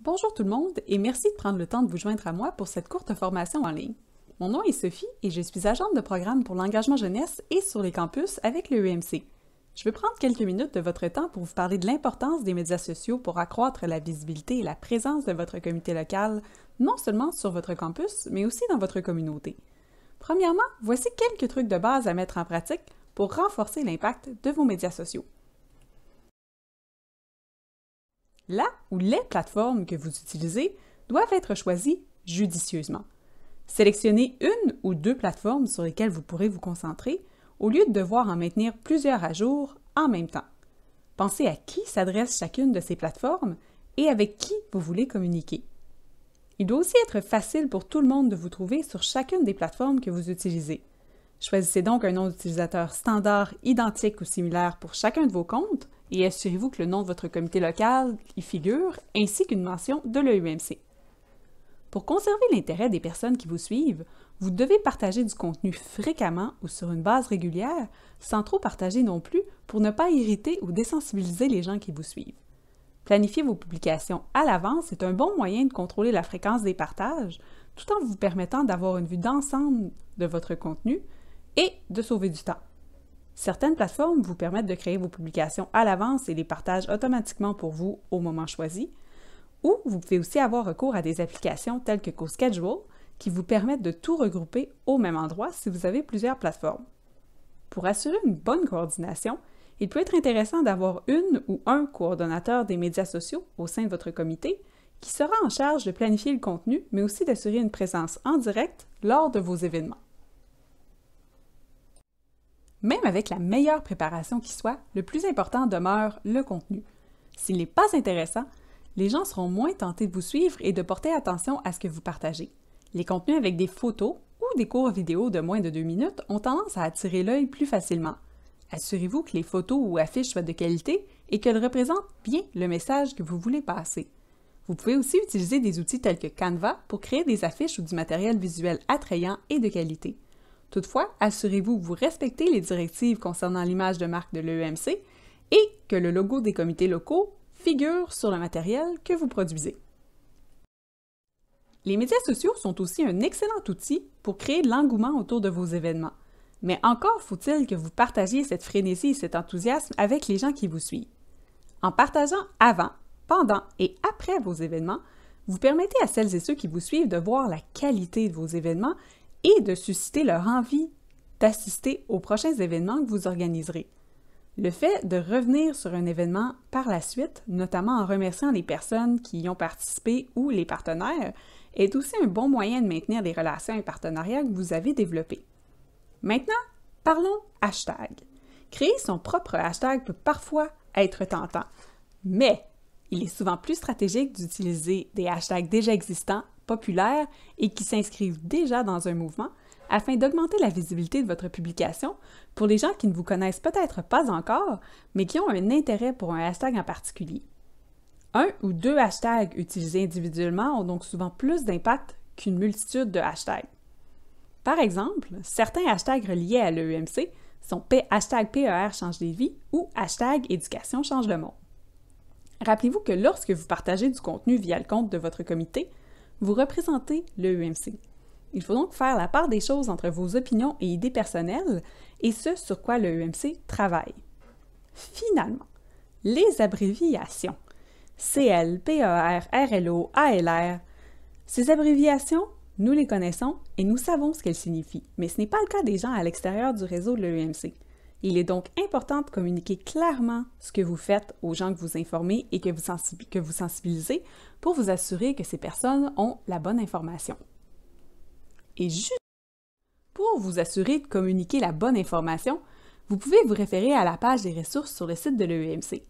Bonjour tout le monde et merci de prendre le temps de vous joindre à moi pour cette courte formation en ligne. Mon nom est Sophie et je suis agente de programme pour l'engagement jeunesse et sur les campus avec le UMC. Je veux prendre quelques minutes de votre temps pour vous parler de l'importance des médias sociaux pour accroître la visibilité et la présence de votre communauté locale, non seulement sur votre campus, mais aussi dans votre communauté. Premièrement, voici quelques trucs de base à mettre en pratique pour renforcer l'impact de vos médias sociaux. La ou les plateformes que vous utilisez doivent être choisies judicieusement. Sélectionnez une ou deux plateformes sur lesquelles vous pourrez vous concentrer au lieu de devoir en maintenir plusieurs à jour en même temps. Pensez à qui s'adresse chacune de ces plateformes et avec qui vous voulez communiquer. Il doit aussi être facile pour tout le monde de vous trouver sur chacune des plateformes que vous utilisez. Choisissez donc un nom d'utilisateur standard, identique ou similaire pour chacun de vos comptes et assurez-vous que le nom de votre comité local y figure, ainsi qu'une mention de l'EUMC. Pour conserver l'intérêt des personnes qui vous suivent, vous devez partager du contenu fréquemment ou sur une base régulière, sans trop partager non plus pour ne pas irriter ou désensibiliser les gens qui vous suivent. Planifier vos publications à l'avance est un bon moyen de contrôler la fréquence des partages, tout en vous permettant d'avoir une vue d'ensemble de votre contenu et de sauver du temps. Certaines plateformes vous permettent de créer vos publications à l'avance et les partagent automatiquement pour vous au moment choisi, ou vous pouvez aussi avoir recours à des applications telles que CoSchedule qui vous permettent de tout regrouper au même endroit si vous avez plusieurs plateformes. Pour assurer une bonne coordination, il peut être intéressant d'avoir une ou un coordonnateur des médias sociaux au sein de votre comité qui sera en charge de planifier le contenu, mais aussi d'assurer une présence en direct lors de vos événements. Même avec la meilleure préparation qui soit, le plus important demeure le contenu. S'il n'est pas intéressant, les gens seront moins tentés de vous suivre et de porter attention à ce que vous partagez. Les contenus avec des photos ou des courts vidéos de moins de 2 minutes ont tendance à attirer l'œil plus facilement. Assurez-vous que les photos ou affiches soient de qualité et qu'elles représentent bien le message que vous voulez passer. Vous pouvez aussi utiliser des outils tels que Canva pour créer des affiches ou du matériel visuel attrayant et de qualité. Toutefois, assurez-vous que vous respectez les directives concernant l'image de marque de l'EUMC et que le logo des comités locaux figure sur le matériel que vous produisez. Les médias sociaux sont aussi un excellent outil pour créer de l'engouement autour de vos événements. Mais encore faut-il que vous partagiez cette frénésie et cet enthousiasme avec les gens qui vous suivent. En partageant avant, pendant et après vos événements, vous permettez à celles et ceux qui vous suivent de voir la qualité de vos événements et de susciter leur envie d'assister aux prochains événements que vous organiserez. Le fait de revenir sur un événement par la suite, notamment en remerciant les personnes qui y ont participé ou les partenaires, est aussi un bon moyen de maintenir les relations et partenariats que vous avez développés. Maintenant, parlons hashtag. Créer son propre hashtag peut parfois être tentant, mais il est souvent plus stratégique d'utiliser des hashtags déjà existants, populaires et qui s'inscrivent déjà dans un mouvement afin d'augmenter la visibilité de votre publication pour les gens qui ne vous connaissent peut-être pas encore, mais qui ont un intérêt pour un hashtag en particulier. Un ou deux hashtags utilisés individuellement ont donc souvent plus d'impact qu'une multitude de hashtags. Par exemple, certains hashtags reliés à l'EUMC sont hashtag PER change des vies ou hashtag éducation change le monde. Rappelez-vous que lorsque vous partagez du contenu via le compte de votre comité, vous représentez l'EUMC. Il faut donc faire la part des choses entre vos opinions et idées personnelles et ce sur quoi l'EUMC travaille. Finalement, les abréviations CL, PER, RLO, ALR, ces abréviations, nous les connaissons et nous savons ce qu'elles signifient, mais ce n'est pas le cas des gens à l'extérieur du réseau de l'EUMC. Il est donc important de communiquer clairement ce que vous faites aux gens que vous informez et que vous sensibilisez pour vous assurer que ces personnes ont la bonne information. Et juste pour vous assurer de communiquer la bonne information, vous pouvez vous référer à la page des ressources sur le site de l'EUMC.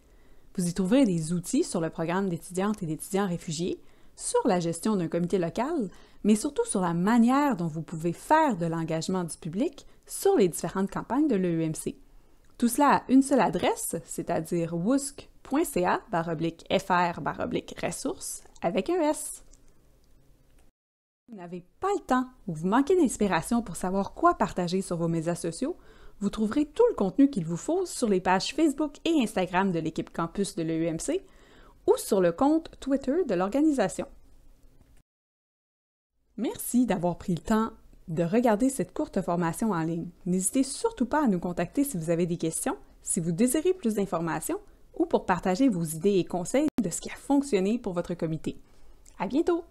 Vous y trouverez des outils sur le programme d'étudiantes et d'étudiants réfugiés, sur la gestion d'un comité local, mais surtout sur la manière dont vous pouvez faire de l'engagement du public sur les différentes campagnes de l'EUMC. Tout cela à une seule adresse, c'est-à-dire wusc.ca/fr/ressources avec un S. Vous n'avez pas le temps ou vous manquez d'inspiration pour savoir quoi partager sur vos médias sociaux, vous trouverez tout le contenu qu'il vous faut sur les pages Facebook et Instagram de l'équipe campus de l'EUMC ou sur le compte Twitter de l'organisation. Merci d'avoir pris le temps de regarder cette courte formation en ligne. N'hésitez surtout pas à nous contacter si vous avez des questions, si vous désirez plus d'informations ou pour partager vos idées et conseils de ce qui a fonctionné pour votre comité. À bientôt!